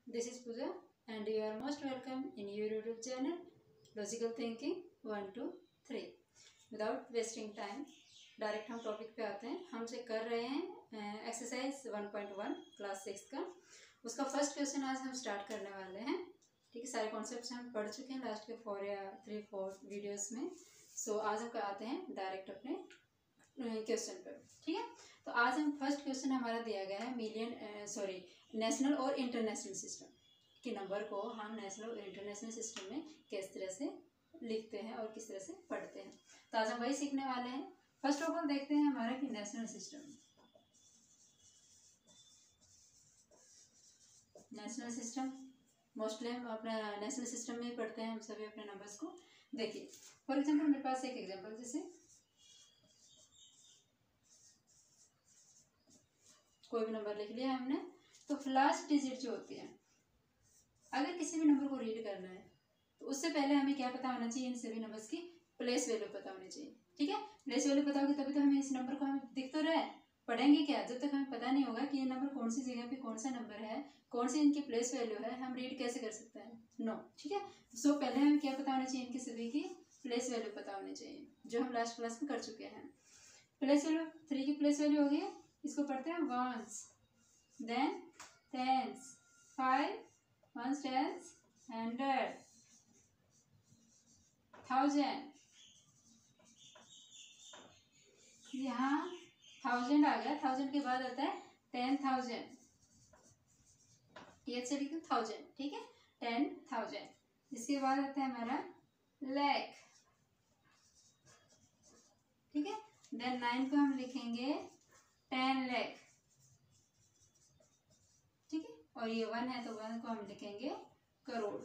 This is Pooja and you are most welcome in your YouTube channel Logical Thinking 1 2 3. Without wasting time, direct हम topic पे आते हैं। हम check कर रहे हैं एक्सरसाइज 1.1 क्लास 6 का। उसका फर्स्ट क्वेश्चन आज हम स्टार्ट करने वाले हैं। ठीक है, सारे कॉन्सेप्ट्स हम पढ़ चुके हैं लास्ट के 4 या 3-4 वीडियोस में। सो आज हम आते हैं डायरेक्ट अपने क्वेश्चन पर। ठीक है, तो आज हम फर्स्ट क्वेश्चन हमारा दिया गया है नेशनल और इंटरनेशनल सिस्टम के नंबर को हम नेशनल और इंटरनेशनल सिस्टम में किस तरह से लिखते हैं और किस तरह से पढ़ते हैं। तो आज हम वही सीखने वाले हैं। फर्स्ट ऑफ ऑल देखते हैं हमारा कि नेशनल सिस्टम मोस्टली हम अपना नेशनल सिस्टम में ही पढ़ते हैं हम सभी अपने नंबर्स को। देखिए फॉर एग्जांपल मेरे पास एक एग्जांपल, जैसे कोई भी नंबर लिख लिया हमने, तो लास्ट डिजिट जो होती है, अगर किसी भी नंबर को रीड करना है तो उससे पहले हमें क्या पता होना चाहिए, इन सभी नंबर्स की प्लेस वैल्यू पता होनी चाहिए। ठीक है, प्लेस वैल्यू पता होगी तभी तो हमें इस नंबर को हमें दिख तो रहा है। पढ़ेंगे क्या जब तक हमें पता नहीं होगा कि ये नंबर कौन सी जगह पे कौन सा नंबर है, कौन सी इनकी प्लेस वैल्यू है, हम रीड कैसे कर सकते हैं? नो। ठीक है, सो पहले हमें क्या पता होना चाहिए, इनकी सभी की प्लेस वैल्यू पता होनी चाहिए, जो हम लास्ट क्लास में कर चुके हैं। प्लेस वैल्यू 3 की प्लेस वैल्यू होगी, इसको पढ़ते हैं ones, then tens, 5 ones tens, 100, 1000। यहाँ 1000 आ गया, 1000 के बाद आता है 10,000, ये से लिखो 1000। ठीक है, 10,000। इसके बाद आता है हमारा लाख। ठीक है, देन 9 को हम लिखेंगे 10 लाख। ठीक है, और ये 1 है तो 1 को हम लिखेंगे करोड़।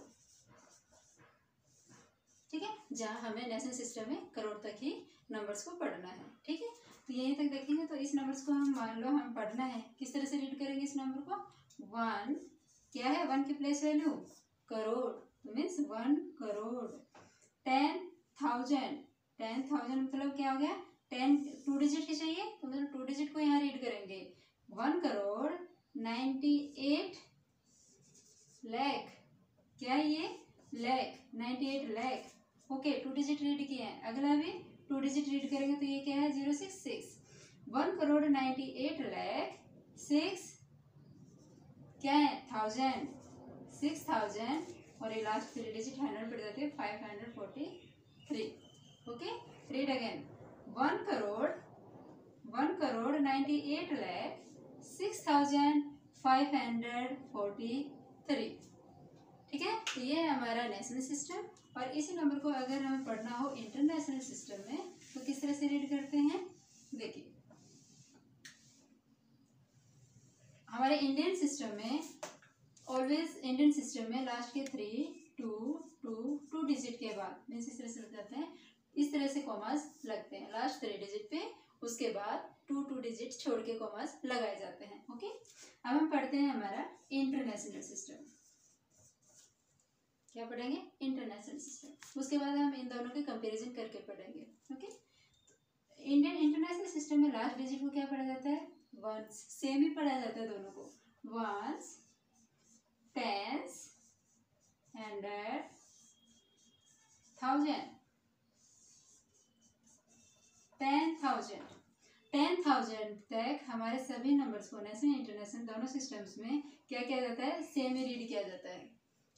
ठीक है, जहाँ हमें नेशनल सिस्टम में करोड़ तक ही नंबर्स को पढ़ना है। ठीक है, तो यहीं तक देखेंगे। तो इस नंबर्स को हम मान लो हम पढ़ना है, किस तरह से रीड करेंगे इस नंबर को? 1 क्या है, 1 की प्लेस वैल्यू करोड़, तो मीन्स 1 करोड़। 10,000, 10,000 मतलब क्या हो गया, 10 2 डिजिट की चाहिए तो मतलब 2 डिजिट को यहाँ रीड करेंगे। 1 करोड़ 98 लाख, क्या है ये, lakh, 98 lakh. Okay, 2 digit read किए हैं। अगला भी 2 डिजिट रीड करेंगे तो ये क्या है, 066। 1 करोड़ 98 लाख 6 क्या है, 1000, 6000, और ये लास्ट 3 डिजिट 100 पड़ जाती है, 543। Okay, read again, 1 crore 98 lakh 6,543। ठीक है, तो ये है हमारा नेशनल सिस्टम। और इसी नंबर को अगर हमें पढ़ना हो इंटरनेशनल सिस्टम में तो किस तरह से रीड करते हैं? देखिए हमारे इंडियन सिस्टम में लास्ट के 3 2 डिजिट के बाद मीन्स इस तरह से जाते हैं, इस तरह से कॉमास लगते हैं लास्ट 3 डिजिट पे, उसके बाद 2 डिजिट छोड़ के कॉमास लगाए जाते हैं। ओके, अब हम पढ़ते हैं हमारा इंटरनेशनल सिस्टम। क्या पढ़ेंगे? International system. उसके बाद हम इन दोनों के कंपैरिजन करके पढ़ेंगे। ओके, इंडियन इंटरनेशनल सिस्टम में लास्ट डिजिट को क्या पढ़ा जाता है? वंस। सेम ही पढ़ा जाता है दोनों को, वंस, टेंस, 100, 1000, 10,000 तक हमारे सभी नंबर्स को नेशनल इंटरनेशनल दोनों सिस्टम्स में क्या किया जाता है, सेम ही रीड किया जाता है।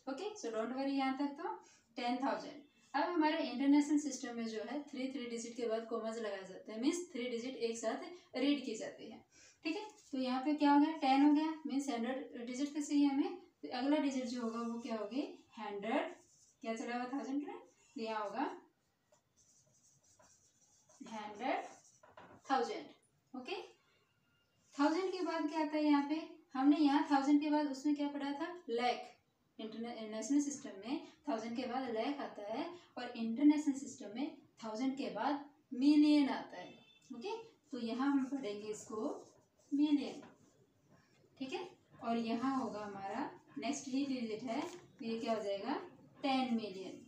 ओके, सो डोंट वरी, यहाँ तक तो 10,000। अब हमारे इंटरनेशनल सिस्टम में जो है 3 डिजिट के बाद कॉमास लगाए जाते हैं, मीन्स 3 डिजिट एक साथ रीड की जाती है। ठीक है, तो यहाँ पे क्या हो गया, 10 हो गया, मीन्स 100 डिजिट का चाहिए हमें, तो अगला डिजिट जो होगा वो क्या होगी, 100, क्या चला हुआ 1000 का, तो यहाँ होगा 100,000। ओके, 1000 के बाद क्या आता है, यहाँ पे हमने यहाँ 1000 के बाद उसमें क्या पढ़ा था, लाख। इंटरनेशनल सिस्टम में 1000 के बाद लाख आता है और इंटरनेशनल सिस्टम में 1000 के बाद मिलियन आता है। ओके, तो यहाँ हम पढ़ेंगे इसको मिलियन। ठीक है, और यहाँ होगा हमारा नेक्स्ट ही डिजिट है, तो ये क्या हो जाएगा, 10 मिलियन।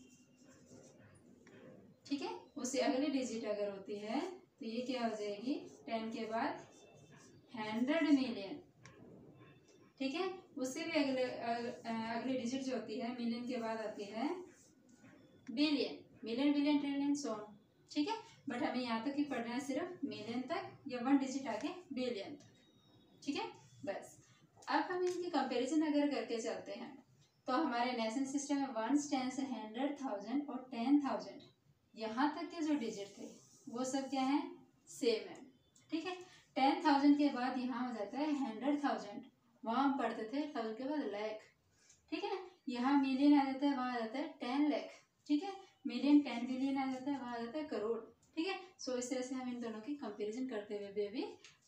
ठीक है, उससे अगली डिजिट अगर होती है तो ये क्या हो जाएगी, 10 के बाद 100 मिलियन। ठीक है, उससे भी अगली डिजिट जो होती है मिलियन के बाद आती है billion, million billion trillion so on, ठीक है। बट हमें यहाँ तक ही पढ़ना है सिर्फ मिलियन तक या 1 डिजिट आगे बिलियन तक, ठीक है बस। अब हम इनकी कंपैरिजन अगर करके चलते हैं तो हमारे नेशनल सिस्टम में 1, 10, 100, 1000 और 10,000 यहाँ तक के जो डिजिट थे वो सब क्या है, सेम है, ठीक है। 10,000 के बाद यहाँ हो जाता है 100,000, वहाँ हम पढ़ते थे 1000 के बाद लाख, ठीक है। यहाँ मिलियन आ जाता है, वहाँ आ जाता है 10 लाख, ठीक है। मिलियन 10 बिलियन आ जाता है, वहाँ आ जाता है करोड़, ठीक है। सो इस तरह से हम इन दोनों की कंपैरिजन करते हुए भी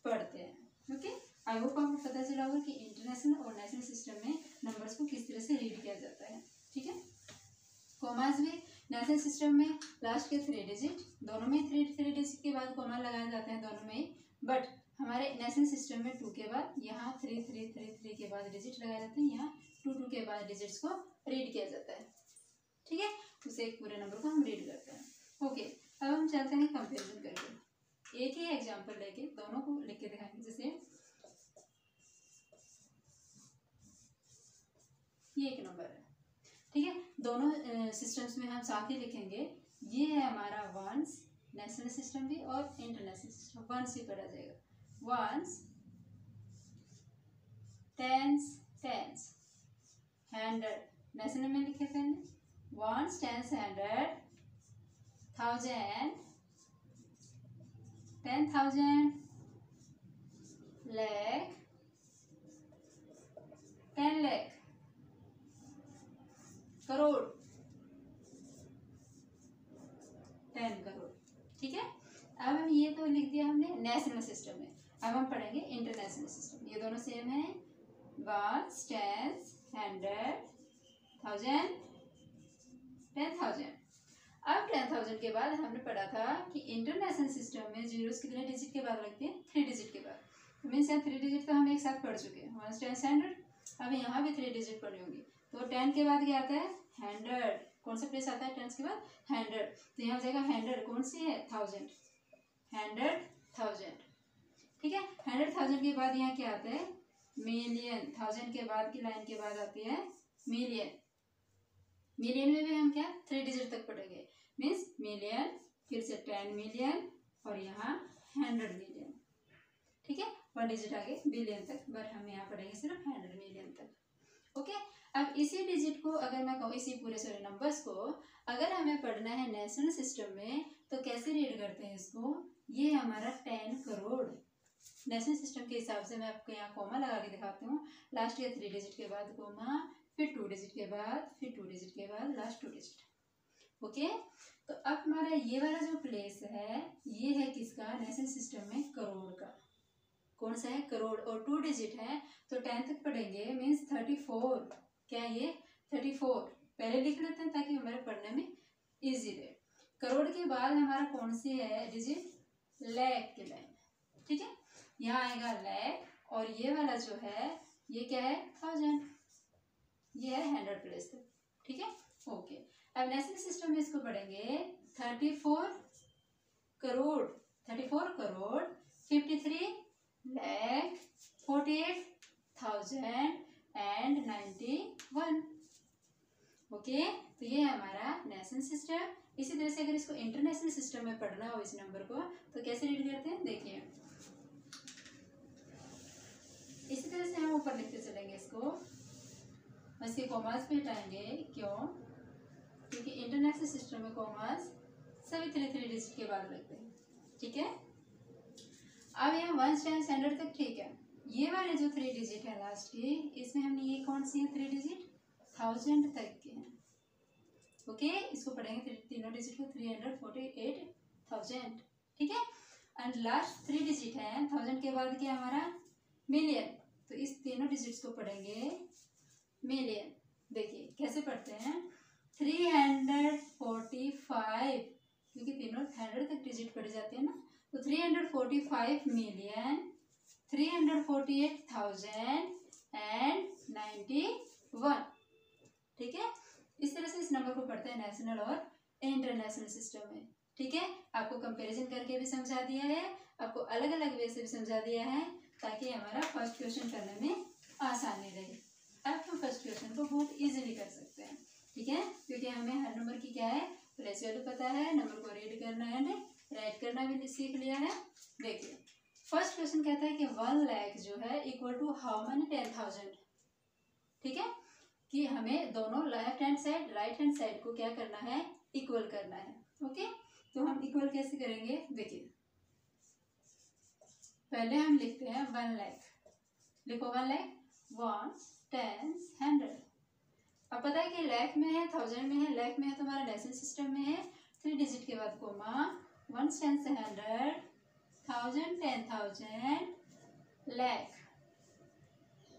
पढ़ते हैं। ओके, आई होप आपको पता चला होगा कि इंटरनेशनल और नेशनल सिस्टम में नंबर्स को किस तरह से रीड किया जाता है, ठीक है। कॉमास भी नेशनल सिस्टम में लास्ट के 3 डिजिट, दोनों में 3 डिजिट के बाद कॉमा लगाए जाते हैं दोनों में, बट हमारे नेशनल सिस्टम में 2 के बाद यहाँ 3 के बाद डिजिट लगाए जाते हैं, यहाँ 2 के बाद डिजिट्स को रीड किया जाता है, ठीक है। उसे एक पूरे नंबर को हम रीड करते हैं। ओके, अब हम चलते हैं कंपेरिजन करके, एक ही एग्जांपल लेके दोनों को लिख के दिखाएंगे। जैसे ये एक नंबर है, ठीक है। दोनों सिस्टम्स में हम साथ ही लिखेंगे। ये है हमारा वंस, नेशनल सिस्टम भी और इंटरनेशनल सिस्टम, वंस ही पढ़ा जाएगा, ones, tens, tens, hundred, national में लिखे थे ones, tens, hundred, 1000, 10,000, lakh, 10 lakh, crore, 10 crore, ठीक है। अब हम ये तो लिख दिया हमने नेशनल सिस्टम में, अब हम पढ़ेंगे इंटरनेशनल सिस्टम। ये दोनों सेम है, वंस, टेंस, 100, 1000, 10,000। अब 10,000 के बाद हमने पढ़ा था कि इंटरनेशनल सिस्टम में जीरोस कितने डिजिट के बाद लगते हैं, 3 डिजिट के बाद। तो मीन्स यहाँ 3 डिजिट तो हम एक साथ पढ़ चुके हैं, वंस, टेंस, 100। अब यहाँ भी 3 डिजिट पढ़ी होंगी, तो 10 के बाद क्या आता है 100, कौन सा प्लेस आता है 10 के बाद 100, तो यहाँ हो जाएगा 100, कौन सी है 1000, 100,000, ठीक है। 100,000 के बाद यहाँ क्या आता है मिलियन, 1000 के बाद की लाइन के बाद आती है मिलियन। मिलियन में भी हम क्या 3 डिजिट तक पढ़ेंगे, मीन्स मिलियन, फिर से 10 मिलियन और यहाँ 100 मिलियन, ठीक है। 1 डिजिट आगे बिलियन तक, बट हम यहाँ पढ़ेंगे सिर्फ 100 मिलियन तक। ओके, अब इसी डिजिट को अगर मैं कहूँ, इसी पूरे सारे नंबर्स को अगर हमें पढ़ना है नेशनल सिस्टम में तो कैसे रीड करते हैं इसको, ये हमारा 10 करोड़ नेशनल सिस्टम के हिसाब से। मैं आपको यहाँ कॉमा लगा के दिखाती हूँ, लास्ट के 3 डिजिट के बाद कॉमा, फिर 2 डिजिट के बाद, फिर 2 डिजिट के बाद लास्ट 2 डिजिट। ओके, तो अब हमारा ये वाला जो प्लेस है ये है किसका, नेशनल सिस्टम में करोड़ का। कौन सा है, करोड़, और 2 डिजिट है तो 10 तक पढ़ेंगे, मीन्स 34। क्या ये 34 पहले लिख लेते हैं ताकि हमारे पढ़ने में इजी रहे। करोड़ के बाद हमारा कौन सी है डिजिट, लाख की लाइन, ठीक है। यहाँ आएगा लाख, और ये वाला जो है ये क्या है 1000, ये है 100 प्लेस तक, ठीक है। ओके, अब नेशनल सिस्टम में इसको पढ़ेंगे 34 करोड़, 34 करोड़ 53 लाख 48,091। ओके, तो ये है हमारा नेशनल सिस्टम। इसी तरह से अगर इसको इंटरनेशनल सिस्टम में पढ़ना हो इस नंबर को तो कैसे रीड करते हैं, देखिए इसी तरह से हम ऊपर लिखते चलेंगे इसको, इसके कॉमास पे हटाएंगे, क्यों, क्योंकि इंटरनेशनल सिस्टम में कॉमास सभी 3 डिजिट के बाद लगते हैं, ठीक है। अब यहाँ 1 10 100 तक ठीक है। ये वाले जो 3 डिजिट है लास्ट की, इसमें हमने ये कौन सी है 3 डिजिट 1000 तक के हैं। ओके, इसको पढ़ेंगे तीनों डिजिट को 348,000, ठीक है। एंड लास्ट 3 डिजिट है 1000 के बाद क्या हमारा मिलियन, तो इस तीनों डिजिट्स को पढ़ेंगे मिलियन। देखिए कैसे पढ़ते हैं, 345, क्योंकि तीनों 100 तक डिजिट पढ़ी जाती है ना, तो 345 मिलियन 348,091, ठीक है। इस तरह से इस नंबर को पढ़ते हैं नेशनल और इंटरनेशनल सिस्टम में, ठीक है। आपको कंपैरिजन करके भी समझा दिया है, आपको अलग अलग वे से भी समझा दिया है, ताकि हमारा फर्स्ट क्वेश्चन करने में आसानी रहे। अब हम फर्स्ट क्वेश्चन को बहुत इजीली कर सकते हैं, ठीक है, क्योंकि हमें हर नंबर की क्या है, प्लेस वैल्यू पता है, नंबर को रीड करना है, राइट करना भी सीख लिया है। देखिए फर्स्ट क्वेश्चन कहता है कि 1 लाख जो है इक्वल टू हाउ मेनी 10,000, ठीक है, कि हमें दोनों left hand side right hand side को क्या करना है, इक्वल करना है। ओके, तो हम इक्वल कैसे करेंगे, देखिए पहले हम लिखते हैं 1 लाख, लिखो 1 लाख, 1 10 100। अब पता है कि लाख में है, थाउजेंड में है, लाख में है, तुम्हारा डेसिमल सिस्टम में है, 3 डिजिट के बाद कोमा, 1 10 100, 1000 10,000 लाख,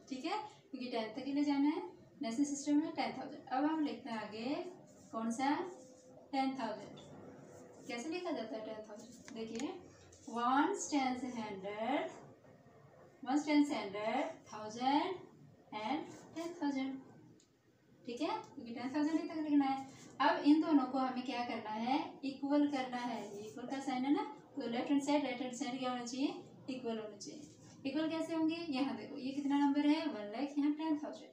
ठीक है, क्योंकि 10 तक के लिए जाना है, डेसिमल सिस्टम में 10,000। अब हम लिखते हैं आगे कौन सा, 10,000। कैसे लिखा जाता है 10,000, देखिए 1 10 100, 1 10 100, 1000 and 10,000, ठीक है, क्योंकि 10,000 ही तक लिखना है। अब इन दोनों को हमें क्या करना है, इक्वल करना है, इक्वल का साइन है ना, तो left hand side right hand side क्या होना चाहिए, इक्वल होना चाहिए। इक्वल कैसे होंगे, यहाँ देखो ये कितना नंबर है 1 लाख, यहाँ 10,000,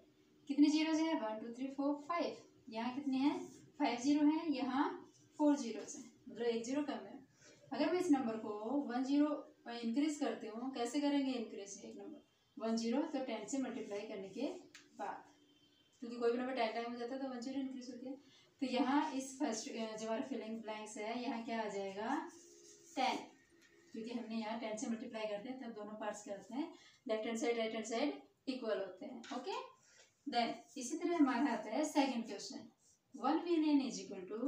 कितने जीरोज है 1 2 3 4 5, यहाँ कितने हैं 5 जीरो है, यहाँ 4 जीरोज है, मतलब 1 जीरो कम है। अगर मैं इस नंबर को 1 जीरो इंक्रीज करती हूँ, कैसे करेंगे इंक्रीज, एक नंबर 1 जीरो तो 10 से मल्टीप्लाई करने के बाद, क्योंकि कोई भी नंबर 10 टाइम हो जाता है तो 1 जीरो इंक्रीज होती है। तो यहाँ इस फर्स्ट जो हमारा फिलिंग ब्लैंक्स है, यहाँ क्या आ जाएगा 10, क्योंकि हमने यहाँ 10 से मल्टीप्लाई करते हैं तब दोनों पार्ट्स क्या होते हैं, left hand side right hand side equal होते हैं। ओके, देन इसी तरह हमारा आता है second question, 1 million is equal to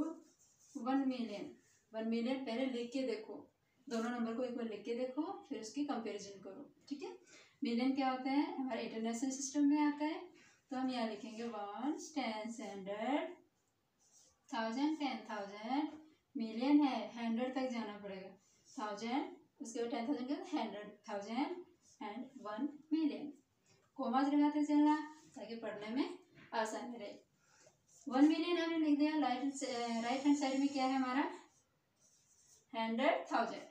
1 million. 1 million पहले लिख के देखो, दोनों नंबर को इक्वल लिख के देखो, फिर उसकी कंपैरिजन करो, ठीक है। मिलियन क्या होता है, हमारे इंटरनेशनल सिस्टम में आता है, तो हम यहाँ लिखेंगे 1 10 100, 1000 10,000, मिलियन है 100 तक जाना पड़ेगा, 1000 उसके बाद 10,000 के बाद 100,000 एंड 1 मिलियन, कोमाज लगाते चलना ताकि पढ़ने में आसानी रहे। 1 मिलियन हमने लिख दिया, राइट हैंड साइड में क्या है हमारा 100,000,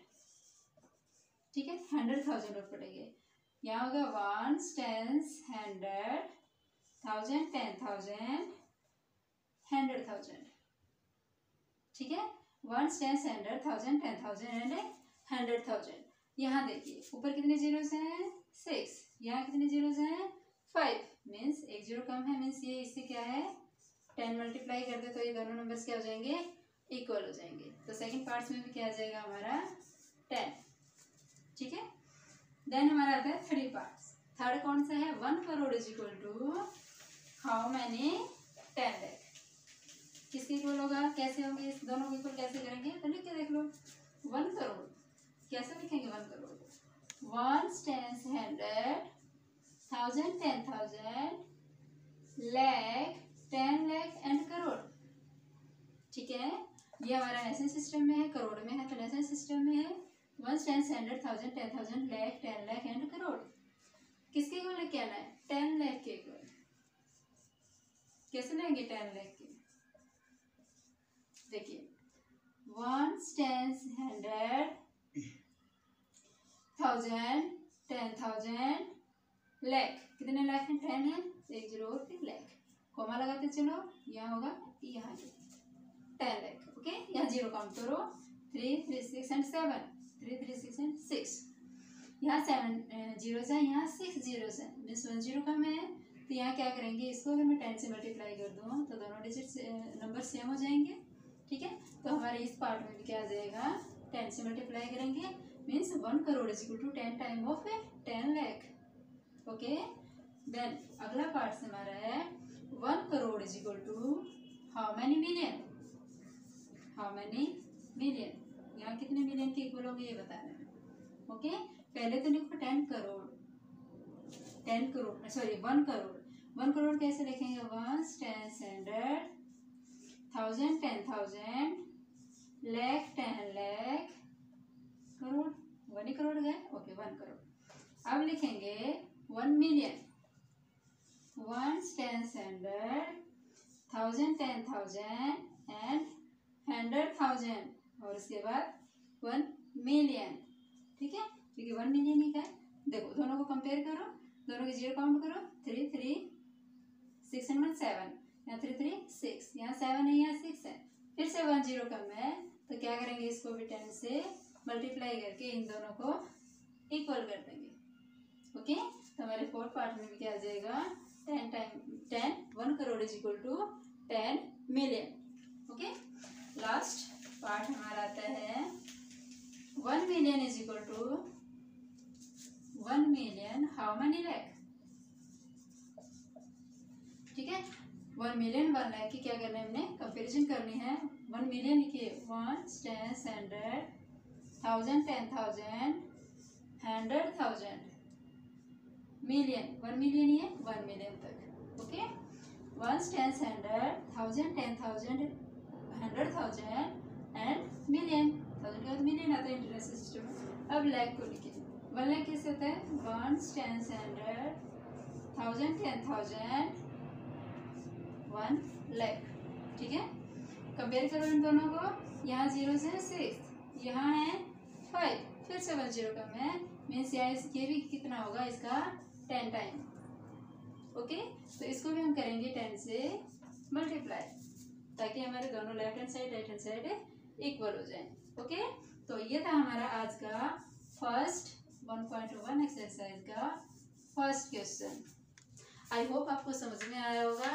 ठीक है, 100,000 और पड़ेंगे, यहाँ होगा 1 10 100, 1000 10,000, 100,000, ठीक है, 1 10 100, 1000 10,000 एंड 100,000। यहाँ देखिए ऊपर कितने जीरोस हैं 6, यहाँ कितने जीरोस हैं 5, मीन्स 1 जीरो कम है, मीन्स ये इससे क्या है 10 मल्टीप्लाई कर दे तो ये दोनों नंबर्स क्या हो जाएंगे, इक्वल हो जाएंगे। तो सेकंड पार्ट्स में भी क्या आ जाएगा हमारा 10, ठीक है। देन हमारा आता है 3 पार्ट्स, थर्ड कौन सा है, 1 crore is equal to how many 10 lakh, किसके इक्वल होगा, कैसे होंगे, इस दोनों को इक्वल कैसे करेंगे, तो लिख के देख लो 1 करोड़ कैसे लिखेंगे, 1 करोड़ 1 10 100, 1000 10,000, लाख 10 लाख एंड करोड़, ठीक है। ये हमारा नेशनल सिस्टम में है, करोड़ में है, तो नेशनल सिस्टम में है 1 10 100, 1000 10,000, लाख 10 लाख एंड करोड़, किसके इक्वल लेके आना है 10 लाख के इक्वल, कैसे लेंगे 10 लाख के, देखिए 1 10 100, 1000 10,000, लाख, कितने लाख हैं 10 है, 1 जीरो और फिर लाख, कोमा लगाते चलो, यहाँ होगा यहाँ 10 लाख, ओके, यहाँ जीरो काउंट करो, 3 3 6 एंड 7, 3 3 6 एंड 6, यहाँ 7 जीरोस है, यहाँ 6 जीरोस है, मीन्स 1 जीरो कम है, तो यहाँ क्या करेंगे, इसको अगर मैं 10 से मल्टीप्लाई कर दूँ तो दोनों डिजिट नंबर सेम हो जाएंगे, ठीक है। तो हमारे इस पार्ट में भी क्या आ जाएगा 10 से मल्टीप्लाई करेंगे, means 1 crore is equal to 10 time of 10 lakh, okay. Then अगला पार्ट हमारा है 1 crore is equal to how many million, how many million, यहाँ कितने मिलियन के इक्वल होंगे ये बताना है, ओके। पहले तो लिखो 10 करोड़, 10 करोड़ सॉरी 1 करोड़, 1 करोड़ कैसे लिखेंगे 1 10 100, 1000 10,000, लाख 10 लाख, करोड़ 1 ही करोड़ गए, ओके 1 करोड़। अब लिखेंगे 1 मिलियन, 1 10 100, 1000 10,000 एंड 100,000, और उसके बाद 1 मिलियन, ठीक है, क्योंकि 1 मिलियन ही का है। देखो दोनों को कंपेयर करो, दोनों के जीरो काउंट करो, 3 3 6 and 1 7, यहाँ 3 3 6, यहाँ 7 है, यहाँ 6 है, फिर से 1 0 कम है, तो क्या करेंगे, इसको भी 10 से मल्टीप्लाई करके इन दोनों को इक्वल कर देंगे। ओके, तो हमारे फोर्थ पार्ट में भी क्या आ जाएगा, 10 time 1 crore is equal to 10 million. Okay, last part हमारा आता है 1 million is equal to 1 million how many lakh. ठीक है, 1 मिलियन 1 लाख की क्या करना है, हमने कंपैरिजन करनी है। 1 मिलियन के 1 10 100 1000 10,000 100,000 मिलियन, 1 मिलियन ये 1 मिलियन तक। ओके, 1 10 100 1000 10,000 100,000 एंड मिलियन, 1000 का मिलियन आता है इंटरनेशनल सिस्टम में। अब लैख को लिखिए, 1 लाख कैसे होता है, 1 10 100 1000 10,000 1 लाख। ठीक है, कंपेयर करो इन दोनों को, यहाँ 0 से 6, यहाँ है 5, फिर से 1 0 कम है, मीन्स यहाँ ये भी कितना होगा, इसका 10 टाइम। ओके, तो इसको भी हम करेंगे 10 से मल्टीप्लाई, ताकि हमारे दोनों left hand side right hand side equal हो जाए। ओके, तो ये था हमारा आज का फर्स्ट 1.1 एक्सरसाइज का फर्स्ट क्वेश्चन। आई होप आपको समझ में आया होगा।